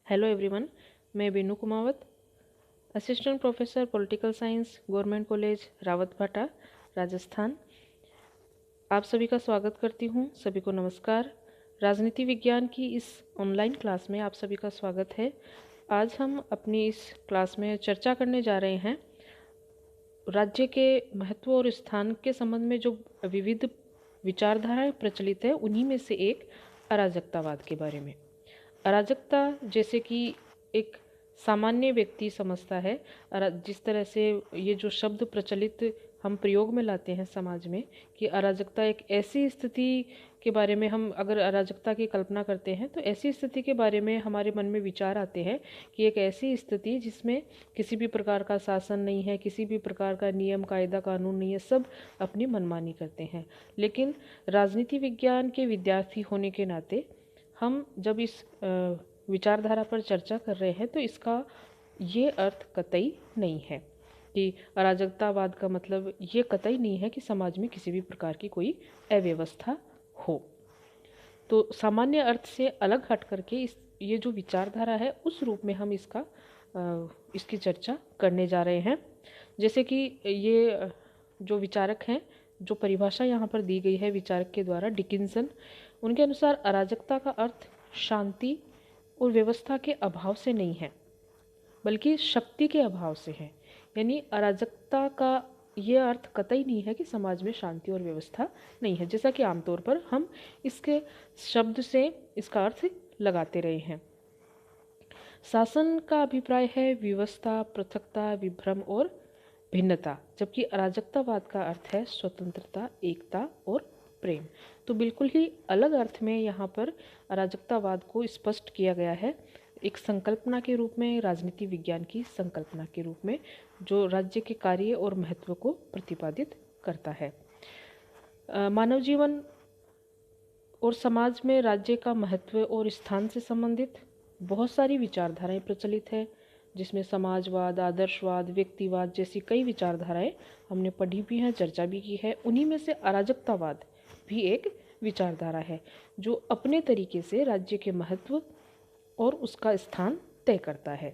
Hello everyone, मैं Binu Kumawat, assistant professor political science, government college Rawatbhata, Rajasthan. आप सभी का स्वागत करती हूँ। सभी को नमस्कार। राजनीति विज्ञान की इस ऑनलाइन क्लास में आप सभी का स्वागत है। आज हम अपनी इस क्लास में चर्चा करने जा रहे हैं राज्य के महत्व और स्थान के संबंध में जो विविध विचारधाराएं प्रचलित है, उन्हीं में से एक अराजकतावाद के बारे में। अराजकता जैसे कि एक सामान्य व्यक्ति समझता है, जिस तरह से ये जो शब्द प्रचलित हम प्रयोग में लाते हैं समाज में कि अराजकता एक ऐसी स्थिति के बारे में, हम अगर अराजकता की कल्पना करते हैं तो ऐसी स्थिति के बारे में हमारे मन में विचार आते हैं कि एक ऐसी स्थिति जिसमें किसी भी प्रकार का शासन नहीं है, किसी भी प्रकार का नियम कायदा कानून नहीं है, सब अपनी मनमानी करते हैं। लेकिन राजनीति विज्ञान के विद्यार्थी होने के नाते हम जब इस विचारधारा पर चर्चा कर रहे हैं तो इसका ये अर्थ कतई नहीं है कि अराजकतावाद का मतलब ये कतई नहीं है कि समाज में किसी भी प्रकार की कोई अव्यवस्था हो। तो सामान्य अर्थ से अलग हट करके ये जो विचारधारा है उस रूप में हम इसकी चर्चा करने जा रहे हैं। जैसे कि ये जो विचारक हैं, जो परिभाषा यहाँ पर दी गई है विचारक के द्वारा, डिकिंसन, उनके अनुसार अराजकता का अर्थ शांति और व्यवस्था के अभाव से नहीं है, बल्कि शक्ति के अभाव से है। यानी अराजकता का ये अर्थ कतई नहीं है कि समाज में शांति और व्यवस्था नहीं है, जैसा कि आमतौर पर हम इसके शब्द से इसका अर्थ लगाते रहे हैं। शासन का अभिप्राय है व्यवस्था, पृथकता, विभ्रम और भिन्नता, जबकि अराजकतावाद का अर्थ है स्वतंत्रता, एकता और प्रेम। तो बिल्कुल ही अलग अर्थ में यहाँ पर अराजकतावाद को स्पष्ट किया गया है, एक संकल्पना के रूप में, राजनीति विज्ञान की संकल्पना के रूप में, जो राज्य के कार्य और महत्व को प्रतिपादित करता है। मानव जीवन और समाज में राज्य का महत्व और स्थान से संबंधित बहुत सारी विचारधाराएं प्रचलित है, जिसमें समाजवाद, आदर्शवाद, व्यक्तिवाद जैसी कई विचारधाराएं हमने पढ़ी भी हैं, चर्चा भी की है। उन्हीं में से अराजकतावाद भी एक विचारधारा है जो अपने तरीके से राज्य के महत्व और उसका स्थान तय करता है।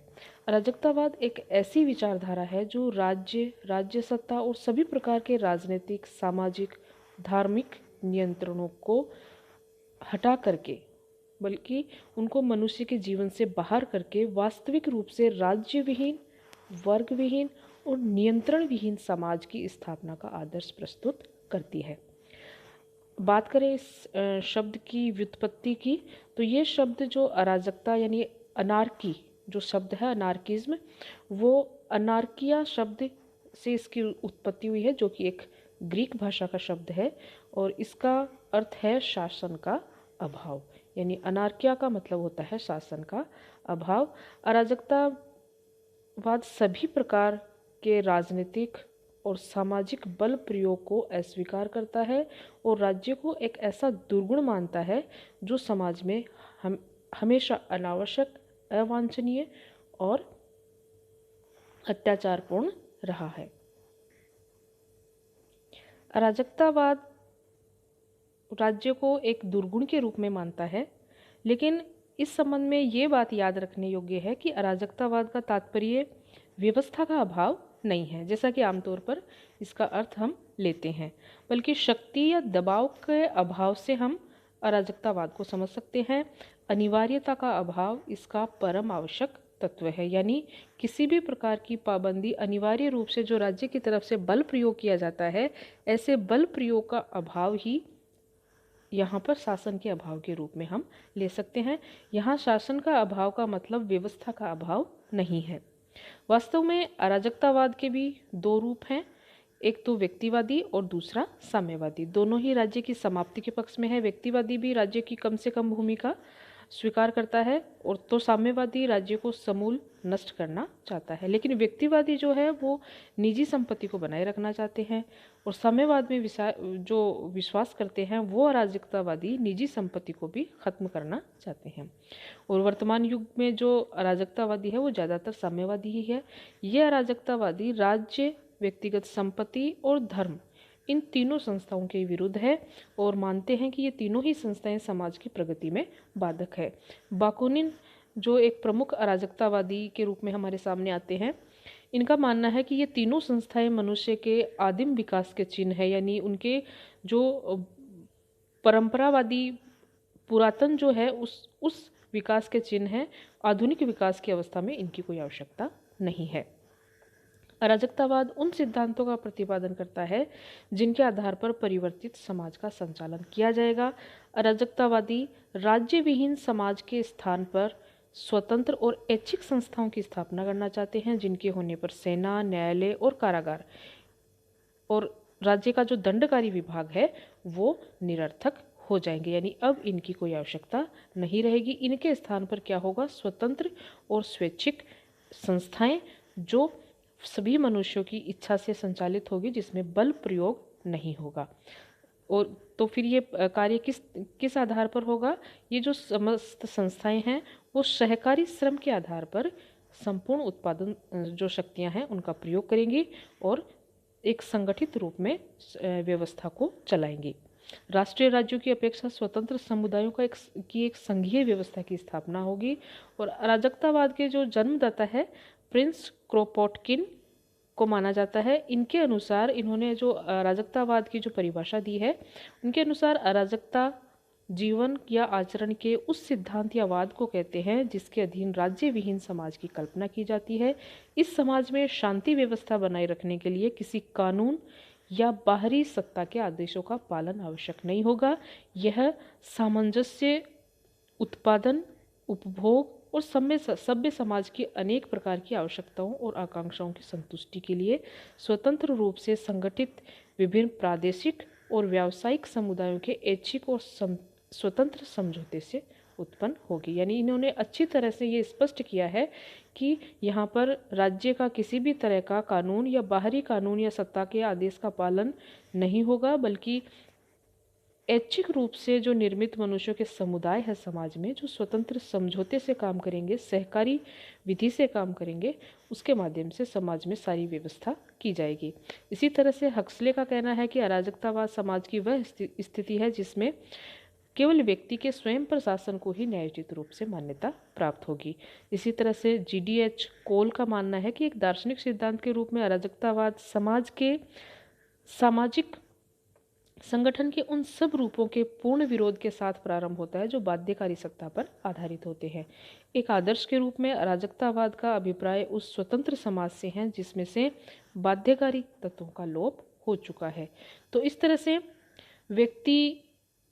अराजकतावाद एक ऐसी विचारधारा है जो राज्य सत्ता और सभी प्रकार के राजनीतिक, सामाजिक, धार्मिक नियंत्रणों को हटा करके, बल्कि उनको मनुष्य के जीवन से बाहर करके वास्तविक रूप से राज्य विहीन, वर्ग विहीन और नियंत्रण विहीन समाज की स्थापना का आदर्श प्रस्तुत करती है। बात करें इस शब्द की व्युत्पत्ति की, तो ये शब्द जो अराजकता यानी अनार्की जो शब्द है, अनार्किज्म, वो अनार्किया शब्द से इसकी उत्पत्ति हुई है, जो कि एक ग्रीक भाषा का शब्द है और इसका अर्थ है शासन का अभाव। यानी अनार्किया का मतलब होता है शासन का अभाव। अराजकतावाद सभी प्रकार के राजनीतिक और सामाजिक बल प्रयोग को अस्वीकार करता है और राज्य को एक ऐसा दुर्गुण मानता है जो समाज में हमेशा अनावश्यक, अवांछनीय और अत्याचारपूर्ण रहा है। अराजकतावाद राज्य को एक दुर्गुण के रूप में मानता है, लेकिन इस संबंध में ये बात याद रखने योग्य है कि अराजकतावाद का तात्पर्य व्यवस्था का अभाव नहीं है, जैसा कि आमतौर पर इसका अर्थ हम लेते हैं, बल्कि शक्ति या दबाव के अभाव से हम अराजकतावाद को समझ सकते हैं। अनिवार्यता का अभाव इसका परम आवश्यक तत्व है, यानी किसी भी प्रकार की पाबंदी अनिवार्य रूप से जो राज्य की तरफ से बल प्रयोग किया जाता है, ऐसे बल प्रयोग का अभाव ही यहाँ पर शासन के अभाव के रूप में हम ले सकते हैं। यहाँ शासन का अभाव का मतलब व्यवस्था का अभाव नहीं है। वास्तव में अराजकतावाद के भी दो रूप हैं, एक तो व्यक्तिवादी और दूसरा साम्यवादी। दोनों ही राज्य की समाप्ति के पक्ष में है। व्यक्तिवादी भी राज्य की कम से कम भूमिका स्वीकार करता है और तो साम्यवादी राज्य को समूल नष्ट करना चाहता है। लेकिन व्यक्तिवादी जो है वो निजी संपत्ति को बनाए रखना चाहते हैं और साम्यवाद में जो विश्वास करते हैं वो अराजकतावादी निजी संपत्ति को भी खत्म करना चाहते हैं। और वर्तमान युग में जो अराजकतावादी है वो ज़्यादातर साम्यवादी ही है। ये अराजकतावादी राज्य, व्यक्तिगत संपत्ति और धर्म, इन तीनों संस्थाओं के विरुद्ध है और मानते हैं कि ये तीनों ही संस्थाएं समाज की प्रगति में बाधक है। बाकुनिन जो एक प्रमुख अराजकतावादी के रूप में हमारे सामने आते हैं, इनका मानना है कि ये तीनों संस्थाएं मनुष्य के आदिम विकास के चिन्ह है, यानी उनके जो परंपरावादी पुरातन जो है उस विकास के चिन्ह है। आधुनिक विकास की अवस्था में इनकी कोई आवश्यकता नहीं है। अराजकतावाद उन सिद्धांतों का प्रतिपादन करता है जिनके आधार पर परिवर्तित समाज का संचालन किया जाएगा। अराजकतावादी राज्य विहीन समाज के स्थान पर स्वतंत्र और ऐच्छिक संस्थाओं की स्थापना करना चाहते हैं, जिनके होने पर सेना, न्यायालय और कारागार और राज्य का जो दंडकारी विभाग है वो निरर्थक हो जाएंगे, यानी अब इनकी कोई आवश्यकता नहीं रहेगी। इनके स्थान पर क्या होगा? स्वतंत्र और स्वैच्छिक संस्थाएं जो सभी मनुष्यों की इच्छा से संचालित होगी, जिसमें बल प्रयोग नहीं होगा। और तो फिर ये कार्य किस आधार पर होगा? ये जो समस्त संस्थाएं हैं वो सहकारी श्रम के आधार पर संपूर्ण उत्पादन जो शक्तियां हैं उनका प्रयोग करेंगी और एक संगठित रूप में व्यवस्था को चलाएंगी। राष्ट्रीय राज्यों की अपेक्षा स्वतंत्र समुदायों का एक संघीय व्यवस्था की स्थापना होगी। और अराजकतावाद के जो जन्मदाता है प्रिंस क्रोपोटकिन को माना जाता है। इनके अनुसार इन्होंने जो अराजकतावाद की जो परिभाषा दी है, उनके अनुसार अराजकता जीवन या आचरण के उस सिद्धांत या वाद को कहते हैं जिसके अधीन राज्य विहीन समाज की कल्पना की जाती है। इस समाज में शांति व्यवस्था बनाए रखने के लिए किसी कानून या बाहरी सत्ता के आदेशों का पालन आवश्यक नहीं होगा। यह सामंजस्य, उत्पादन, उपभोग और सभ्य समाज की अनेक प्रकार की आवश्यकताओं और आकांक्षाओं की संतुष्टि के लिए स्वतंत्र रूप से संगठित विभिन्न प्रादेशिक और व्यावसायिक समुदायों के ऐच्छिक और स्वतंत्र समझौते से उत्पन्न होगी। यानी इन्होंने अच्छी तरह से ये स्पष्ट किया है कि यहाँ पर राज्य का किसी भी तरह का कानून या बाहरी कानून या सत्ता के आदेश का पालन नहीं होगा, बल्कि ऐच्छिक रूप से जो निर्मित मनुष्यों के समुदाय है समाज में, जो स्वतंत्र समझौते से काम करेंगे, सहकारी विधि से काम करेंगे, उसके माध्यम से समाज में सारी व्यवस्था की जाएगी। इसी तरह से हक्सले का कहना है कि अराजकतावाद समाज की वह स्थिति है जिसमें केवल व्यक्ति के स्वयं प्रशासन को ही न्यायोचित रूप से मान्यता प्राप्त होगी। इसी तरह से GDH कोल का मानना है कि एक दार्शनिक सिद्धांत के रूप में अराजकतावाद समाज के सामाजिक संगठन के उन सब रूपों के पूर्ण विरोध के साथ प्रारंभ होता है जो बाध्यकारी सत्ता पर आधारित होते हैं। एक आदर्श के रूप में अराजकतावाद का अभिप्राय उस स्वतंत्र समाज से है जिसमें से बाध्यकारी तत्वों का लोप हो चुका है। तो इस तरह से व्यक्ति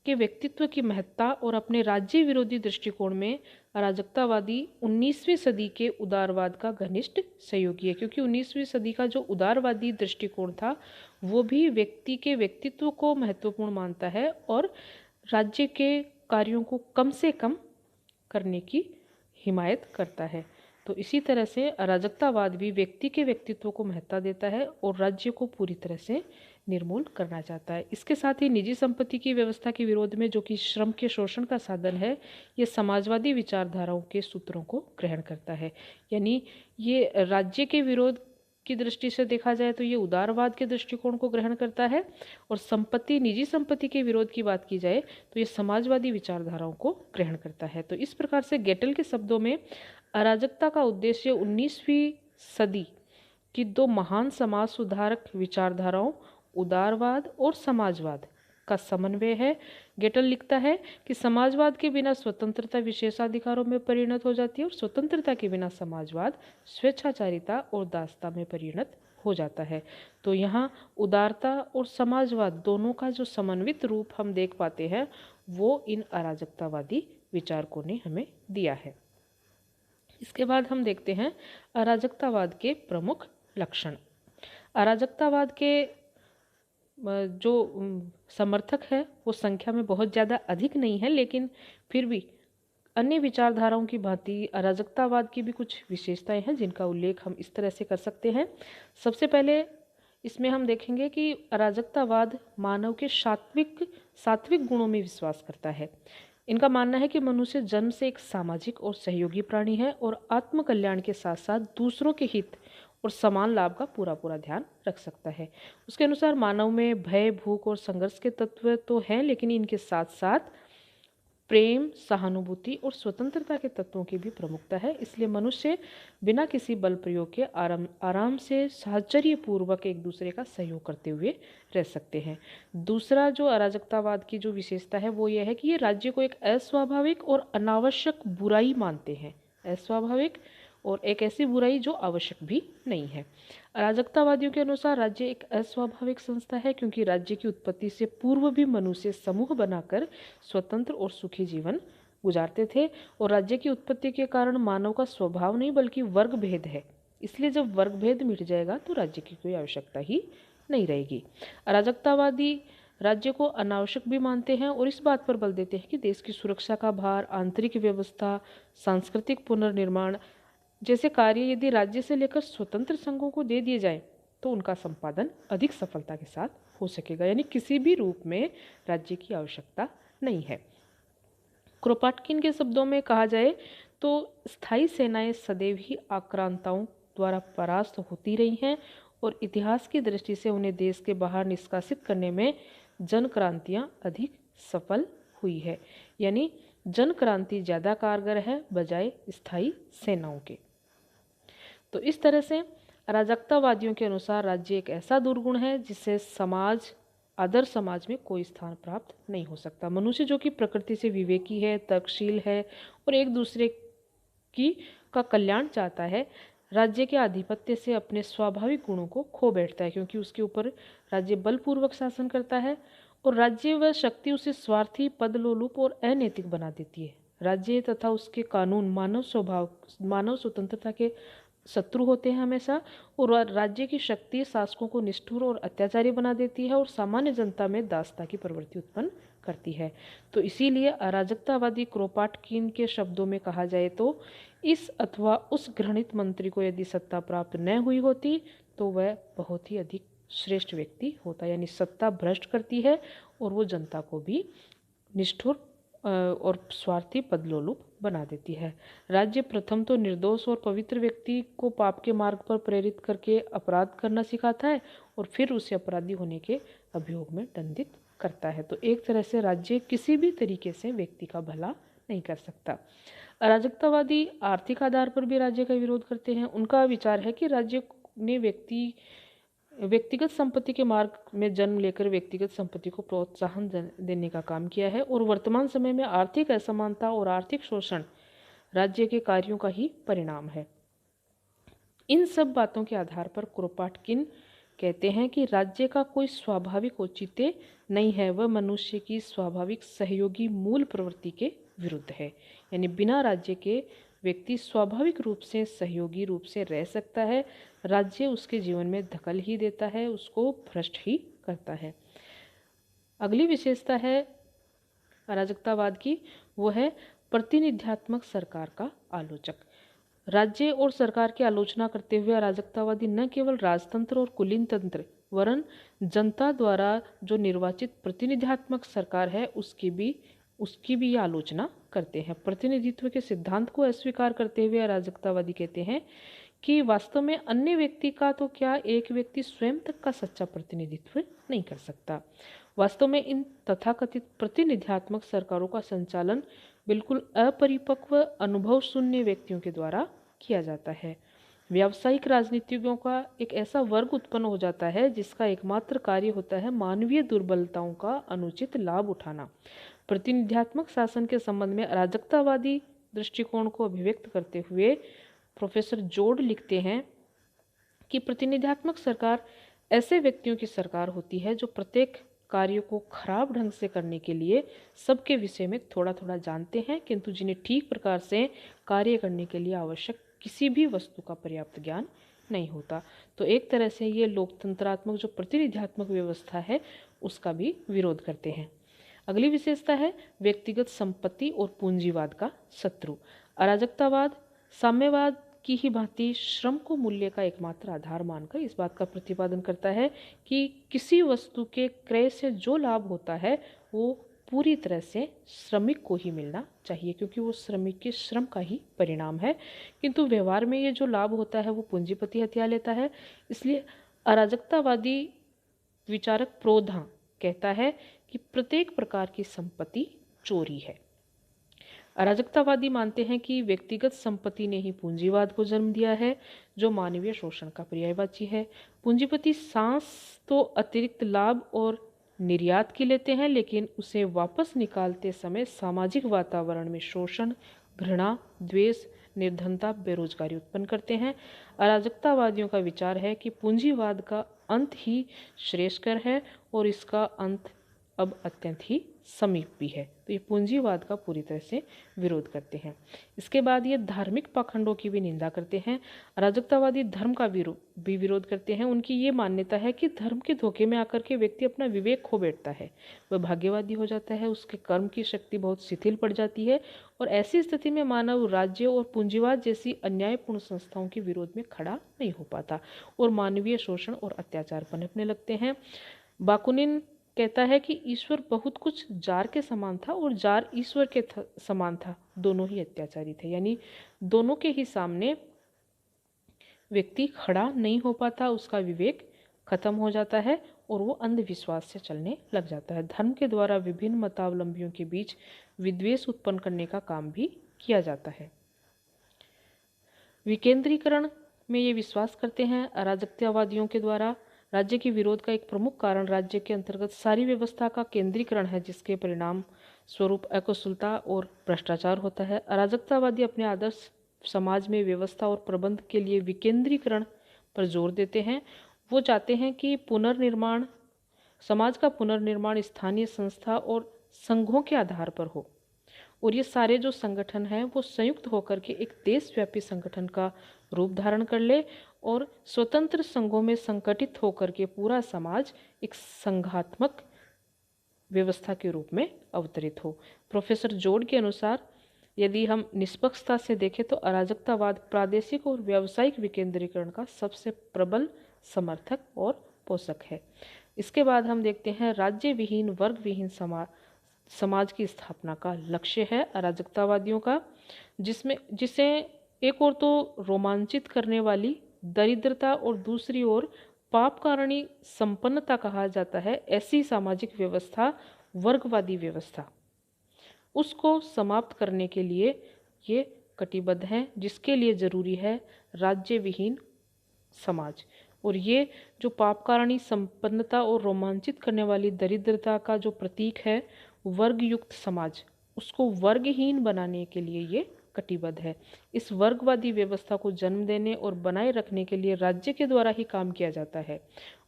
के व्यक्तित्व की महत्ता और अपने राज्य विरोधी दृष्टिकोण में अराजकतावादी 19वीं सदी के उदारवाद का घनिष्ठ सहयोगी है, क्योंकि 19वीं सदी का जो उदारवादी दृष्टिकोण था वो भी व्यक्ति के व्यक्तित्व को महत्वपूर्ण मानता है और राज्य के कार्यों को कम से कम करने की हिमायत करता है। तो इसी तरह से अराजकतावाद भी व्यक्ति के व्यक्तित्व को महत्ता देता है और राज्य को पूरी तरह से निर्मूल करना चाहता है। इसके साथ ही निजी संपत्ति की व्यवस्था के विरोध में, जो कि श्रम के शोषण का साधन है, ये समाजवादी विचारधाराओं के सूत्रों को ग्रहण करता है। यानी ये राज्य के विरोध की दृष्टि से देखा जाए तो ये उदारवाद के दृष्टिकोण को ग्रहण करता है, और निजी संपत्ति के विरोध की बात की जाए तो ये समाजवादी विचारधाराओं को ग्रहण करता है। तो इस प्रकार से गेटल के शब्दों में अराजकता का उद्देश्य 19वीं सदी की दो महान समाज सुधारक विचारधाराओं उदारवाद और समाजवाद का समन्वय है। गेटल लिखता है कि समाजवाद के बिना स्वतंत्रता विशेषाधिकारों में परिणत हो जाती है और स्वतंत्रता के बिना समाजवाद स्वेच्छाचारिता और दासता में परिणत हो जाता है। तो यहाँ उदारता और समाजवाद दोनों का जो समन्वित रूप हम देख पाते हैं वो इन अराजकतावादी विचारकों ने हमें दिया है। इसके बाद हम देखते हैं अराजकतावाद के प्रमुख लक्षण। अराजकतावाद के जो समर्थक है वो संख्या में बहुत ज़्यादा अधिक नहीं है, लेकिन फिर भी अन्य विचारधाराओं की भांति अराजकतावाद की भी कुछ विशेषताएं हैं जिनका उल्लेख हम इस तरह से कर सकते हैं। सबसे पहले इसमें हम देखेंगे कि अराजकतावाद मानव के सात्विक गुणों में विश्वास करता है। इनका मानना है कि मनुष्य जन्म से एक सामाजिक और सहयोगी प्राणी है और आत्मकल्याण के साथ साथ दूसरों के हित और समान लाभ का पूरा ध्यान रख सकता है। उसके अनुसार मानव में भय, भूख और संघर्ष के तत्व तो हैं, लेकिन इनके साथ साथ प्रेम, सहानुभूति और स्वतंत्रता के तत्वों की भी प्रमुखता है। इसलिए मनुष्य बिना किसी बल प्रयोग के आराम से साहचर्यपूर्वक एक दूसरे का सहयोग करते हुए रह सकते हैं। दूसरा जो अराजकतावाद की जो विशेषता है वो ये है कि ये राज्य को एक अस्वाभाविक और अनावश्यक बुराई मानते हैं। अस्वाभाविक और एक ऐसी बुराई जो आवश्यक भी नहीं है। अराजकतावादियों के अनुसार राज्य एक अस्वाभाविक संस्था है क्योंकि राज्य की उत्पत्ति से पूर्व भी मनुष्य समूह बनाकर स्वतंत्र और सुखी जीवन गुजारते थे और राज्य की उत्पत्ति के कारण मानव का स्वभाव नहीं बल्कि वर्ग भेद है। इसलिए जब वर्ग भेद मिट जाएगा तो राज्य की कोई आवश्यकता ही नहीं रहेगी। अराजकतावादी राज्य को अनावश्यक भी मानते हैं और इस बात पर बल देते हैं कि देश की सुरक्षा का भार, आंतरिक व्यवस्था, सांस्कृतिक पुनर्निर्माण जैसे कार्य यदि राज्य से लेकर स्वतंत्र संघों को दे दिए जाए तो उनका संपादन अधिक सफलता के साथ हो सकेगा। यानी किसी भी रूप में राज्य की आवश्यकता नहीं है। क्रोपाटकिन के शब्दों में कहा जाए तो स्थायी सेनाएं सदैव ही आक्रांताओं द्वारा परास्त होती रही हैं और इतिहास की दृष्टि से उन्हें देश के बाहर निष्कासित करने में जन क्रांतियां अधिक सफल हुई है। यानी जन क्रांति ज़्यादा कारगर है बजाय स्थायी सेनाओं के। तो इस तरह से अराजकतावादियों के अनुसार राज्य एक ऐसा दुर्गुण है जिससे आदर्श समाज में कोई स्थान प्राप्त नहीं हो सकता। मनुष्य जो कि प्रकृति से विवेकी है, तर्कशील है और एक दूसरे का कल्याण चाहता है, राज्य के आधिपत्य से अपने स्वाभाविक गुणों को खो बैठता है क्योंकि उसके ऊपर राज्य बलपूर्वक शासन करता है और राज्य व शक्ति उसे स्वार्थी, पदलोलुप और अनैतिक बना देती है। राज्य तथा उसके कानून मानव स्वतंत्रता के शत्रु होते हैं हमेशा और राज्य की शक्ति शासकों को निष्ठुर और अत्याचारी बना देती है और सामान्य जनता में दासता की प्रवृत्ति उत्पन्न करती है। तो इसीलिए अराजकतावादी क्रोपाटकिन के शब्दों में कहा जाए तो इस अथवा उस घृणित मंत्री को यदि सत्ता प्राप्त न हुई होती तो वह बहुत ही अधिक श्रेष्ठ व्यक्ति होता। यानी सत्ता भ्रष्ट करती है और वो जनता को भी निष्ठुर और स्वार्थी पदलोलुप बना देती है। राज्य प्रथम तो निर्दोष और पवित्र व्यक्ति को पाप के मार्ग पर प्रेरित करके अपराध करना सिखाता है और फिर उसे अपराधी होने के अभियोग में दंडित करता है। तो एक तरह से राज्य किसी भी तरीके से व्यक्ति का भला नहीं कर सकता। अराजकतावादी आर्थिक आधार पर भी राज्य का विरोध करते हैं। उनका विचार है कि राज्य ने व्यक्तिगत संपत्ति के मार्ग में जन्म लेकर व्यक्तिगत संपत्ति को प्रोत्साहन देने का काम किया है और वर्तमान समय में आर्थिक असमानता और आर्थिक शोषण राज्य के कार्यों का ही परिणाम है। इन सब बातों के आधार पर क्रोपाटकिन कहते हैं कि राज्य का कोई स्वाभाविक औचित्य नहीं है, वह मनुष्य की स्वाभाविक सहयोगी मूल प्रवृत्ति के विरुद्ध है। यानी बिना राज्य के व्यक्ति स्वाभाविक रूप से सहयोगी रूप से रह सकता है, राज्य उसके जीवन में दखल ही देता है, उसको भ्रष्ट ही करता है। अगली विशेषता है अराजकतावाद की, वो है प्रतिनिध्यात्मक सरकार का आलोचक। राज्य और सरकार की आलोचना करते हुए अराजकतावादी न केवल राजतंत्र और कुलीन तंत्र वरन जनता द्वारा जो निर्वाचित प्रतिनिध्यात्मक सरकार है उसकी भी आलोचना करते हैं। प्रतिनिधित्व के सिद्धांत को अस्वीकार करते हुए अराजकतावादी कहते हैं कि वास्तव में अन्य व्यक्ति का तो क्या, एक व्यक्ति स्वयं तक का सच्चा प्रतिनिधित्व नहीं कर सकता। वास्तव में इन तथाकथित प्रतिनिध्यात्मक सरकारों का संचालन बिल्कुल अपरिपक्व अनुभव शून्य व्यक्तियों के द्वारा किया जाता है। व्यावसायिक राजनीतिज्ञों का एक ऐसा वर्ग उत्पन्न हो जाता है जिसका एकमात्र कार्य होता है मानवीय दुर्बलताओं का अनुचित लाभ उठाना। प्रतिनिध्यात्मक शासन के संबंध में अराजकतावादी दृष्टिकोण को अभिव्यक्त करते हुए प्रोफेसर जोड लिखते हैं कि प्रतिनिध्यात्मक सरकार ऐसे व्यक्तियों की सरकार होती है जो प्रत्येक कार्य को खराब ढंग से करने के लिए सबके विषय में थोड़ा थोड़ा जानते हैं, किंतु जिन्हें ठीक प्रकार से कार्य करने के लिए आवश्यक किसी भी वस्तु का पर्याप्त ज्ञान नहीं होता। तो एक तरह से ये लोकतंत्रात्मक जो प्रतिनिध्यात्मक व्यवस्था है उसका भी विरोध करते हैं। अगली विशेषता है व्यक्तिगत संपत्ति और पूंजीवाद का शत्रु। अराजकतावाद साम्यवाद की ही भांति श्रम को मूल्य का एकमात्र आधार मानकर इस बात का प्रतिपादन करता है कि किसी वस्तु के क्रय से जो लाभ होता है वो पूरी तरह से श्रमिक को ही मिलना चाहिए क्योंकि वो श्रमिक के श्रम का ही परिणाम है, किंतु व्यवहार में ये जो लाभ होता है वो पूंजीपति हथिया लेता है। इसलिए अराजकतावादी विचारक प्रोधा कहता है कि प्रत्येक प्रकार की संपत्ति चोरी है। अराजकतावादी मानते हैं कि व्यक्तिगत संपत्ति ने ही पूंजीवाद को जन्म दिया है, जो मानवीय शोषण का पर्यायवाची है। पूंजीपति सांस तो अतिरिक्त लाभ और निर्यात की लेते हैं, लेकिन उसे वापस निकालते समय सामाजिक वातावरण में शोषण, घृणा, द्वेष, निर्धनता, बेरोजगारी उत्पन्न करते हैं। अराजकतावादियों का विचार है कि पूंजीवाद का अंत ही श्रेयस्कर है और इसका अंत अब अत्यंत ही समीप भी है। तो ये पूंजीवाद का पूरी तरह से विरोध करते हैं। इसके बाद ये धार्मिक पाखंडों की भी निंदा करते हैं। अराजकतावादी धर्म का भी विरोध करते हैं। उनकी ये मान्यता है कि धर्म के धोखे में आकर के व्यक्ति अपना विवेक खो बैठता है, वह भाग्यवादी हो जाता है, उसके कर्म की शक्ति बहुत शिथिल पड़ जाती है और ऐसी स्थिति में मानव राज्य और पूंजीवाद जैसी अन्यायपूर्ण संस्थाओं के विरोध में खड़ा नहीं हो पाता और मानवीय शोषण और अत्याचार पनपने लगते हैं। बाकुनिन कहता है कि ईश्वर बहुत कुछ जार के समान था और जार ईश्वर के समान था, दोनों ही अत्याचारी थे। यानी दोनों के ही सामने व्यक्ति खड़ा नहीं हो पाता, उसका विवेक खत्म हो जाता है और वो अंधविश्वास से चलने लग जाता है। धर्म के द्वारा विभिन्न मतावलंबियों के बीच विद्वेष उत्पन्न करने का काम भी किया जाता है। विकेंद्रीकरण में ये विश्वास करते हैं अराजकतावादियों के द्वारा। राज्य के विरोध का एक प्रमुख कारण राज्य के अंतर्गत सारी व्यवस्था का केंद्रीकरण है, जिसके परिणाम स्वरूप अकुशलता और भ्रष्टाचार होता है। अराजकतावादी अपने आदर्श समाज में व्यवस्था और प्रबंध के लिए विकेंद्रीकरण पर जोर देते हैं। वो चाहते हैं कि समाज का पुनर्निर्माण स्थानीय संस्था और संघों के आधार पर हो और ये सारे जो संगठन हैं वो संयुक्त होकर के एक देशव्यापी संगठन का रूप धारण कर ले और स्वतंत्र संघों में संगठित होकर के पूरा समाज एक संघात्मक व्यवस्था के रूप में अवतरित हो। प्रोफेसर जोड के अनुसार यदि हम निष्पक्षता से देखें तो अराजकतावाद प्रादेशिक और व्यावसायिक विकेंद्रीकरण का सबसे प्रबल समर्थक और पोषक है। इसके बाद हम देखते हैं राज्य विहीन वर्ग विहीन समाज की स्थापना का लक्ष्य है अराजकतावादियों का, जिसे एक और तो रोमांचित करने वाली दरिद्रता और दूसरी ओर पापकारिणी संपन्नता कहा जाता है। ऐसी सामाजिक व्यवस्था, वर्गवादी व्यवस्था, उसको समाप्त करने के लिए ये कटिबद्ध हैं, जिसके लिए जरूरी है राज्य विहीन समाज। और ये जो पापकारिणी संपन्नता और रोमांचित करने वाली दरिद्रता का जो प्रतीक है वर्गयुक्त समाज, उसको वर्गहीन बनाने के लिए ये कटिबद्ध है। इस वर्गवादी व्यवस्था को जन्म देने और बनाए रखने के लिए राज्य के द्वारा ही काम किया जाता है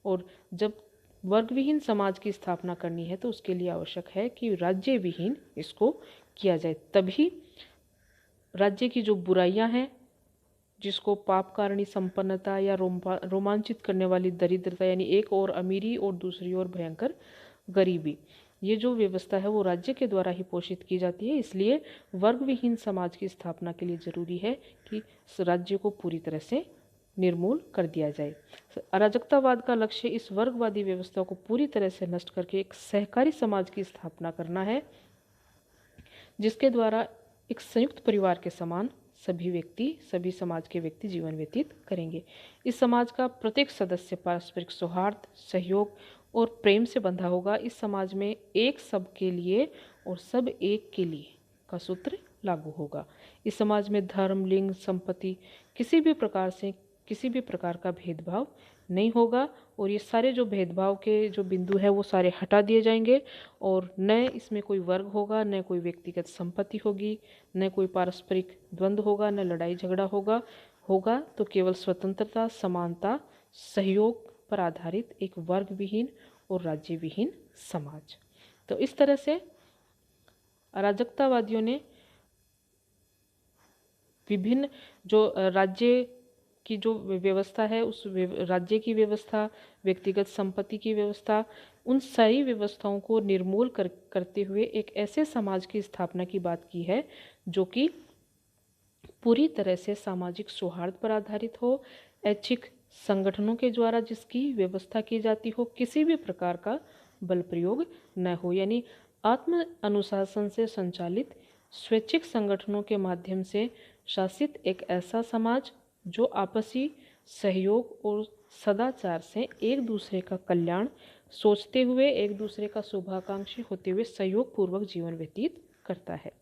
और जब वर्गविहीन समाज की स्थापना करनी है तो उसके लिए आवश्यक है कि राज्य विहीन इसको किया जाए। तभी राज्य की जो बुराइयां हैं, जिसको पापकारिणी संपन्नता या रोमांचित करने वाली दरिद्रता, यानी एक और अमीरी और दूसरी ओर भयंकर गरीबी, ये जो व्यवस्था है वो राज्य के द्वारा ही पोषित की जाती है। इसलिए वर्गविहीन समाज की स्थापना के लिए जरूरी है कि राज्य को पूरी तरह से निर्मूल कर दिया जाए। अराजकतावाद का लक्ष्य इस वर्गवादी व्यवस्था को पूरी तरह से नष्ट करके एक सहकारी समाज की स्थापना करना है, जिसके द्वारा एक संयुक्त परिवार के समान सभी समाज के व्यक्ति जीवन व्यतीत करेंगे। इस समाज का प्रत्येक सदस्य पारस्परिक सौहार्द, सहयोग और प्रेम से बंधा होगा। इस समाज में एक सब के लिए और सब एक के लिए का सूत्र लागू होगा। इस समाज में धर्म, लिंग, संपत्ति, किसी भी प्रकार का भेदभाव नहीं होगा और ये सारे जो भेदभाव के जो बिंदु है वो सारे हटा दिए जाएंगे और न इसमें कोई वर्ग होगा, न कोई व्यक्तिगत संपत्ति होगी, न कोई पारस्परिक द्वंद्व होगा, न लड़ाई झगड़ा होगा तो केवल स्वतंत्रता, समानता, सहयोग पर आधारित एक वर्ग विहीन और राज्य विहीन समाज। तो इस तरह से अराजकतावादियों ने विभिन्न जो राज्य की जो व्यवस्था है, उस राज्य की व्यवस्था, व्यक्तिगत संपत्ति की व्यवस्था, उन सारी व्यवस्थाओं को निर्मूल करते हुए एक ऐसे समाज की स्थापना की बात की है जो कि पूरी तरह से सामाजिक सौहार्द पर आधारित हो, ऐच्छिक संगठनों के द्वारा जिसकी व्यवस्था की जाती हो, किसी भी प्रकार का बल प्रयोग न हो, यानी आत्म अनुशासन से संचालित स्वैच्छिक संगठनों के माध्यम से शासित एक ऐसा समाज जो आपसी सहयोग और सदाचार से एक दूसरे का कल्याण सोचते हुए, एक दूसरे का शुभाकांक्षी होते हुए सहयोग पूर्वक जीवन व्यतीत करता है।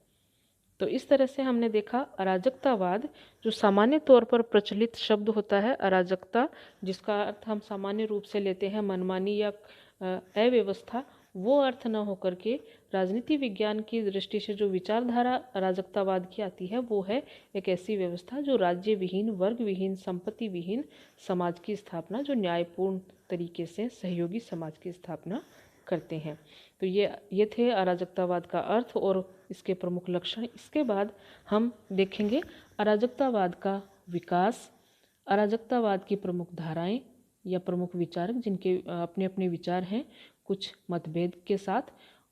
तो इस तरह से हमने देखा अराजकतावाद, जो सामान्य तौर पर प्रचलित शब्द होता है अराजकता, जिसका अर्थ हम सामान्य रूप से लेते हैं मनमानी या अव्यवस्था, वो अर्थ न होकर के राजनीति विज्ञान की दृष्टि से जो विचारधारा अराजकतावाद की आती है वो है एक ऐसी व्यवस्था जो राज्य विहीन, वर्ग विहीन, संपत्ति विहीन समाज की स्थापना, जो न्यायपूर्ण तरीके से सहयोगी समाज की स्थापना करते हैं। तो ये थे अराजकतावाद का अर्थ और इसके प्रमुख लक्षण। इसके बाद हम देखेंगे अराजकतावाद का विकास, अराजकतावाद की प्रमुख धाराएं या प्रमुख विचारक जिनके अपने अपने विचार हैं कुछ मतभेद के साथ,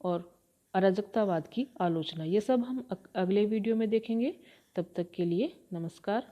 और अराजकतावाद की आलोचना। ये सब हम अगले वीडियो में देखेंगे। तब तक के लिए नमस्कार।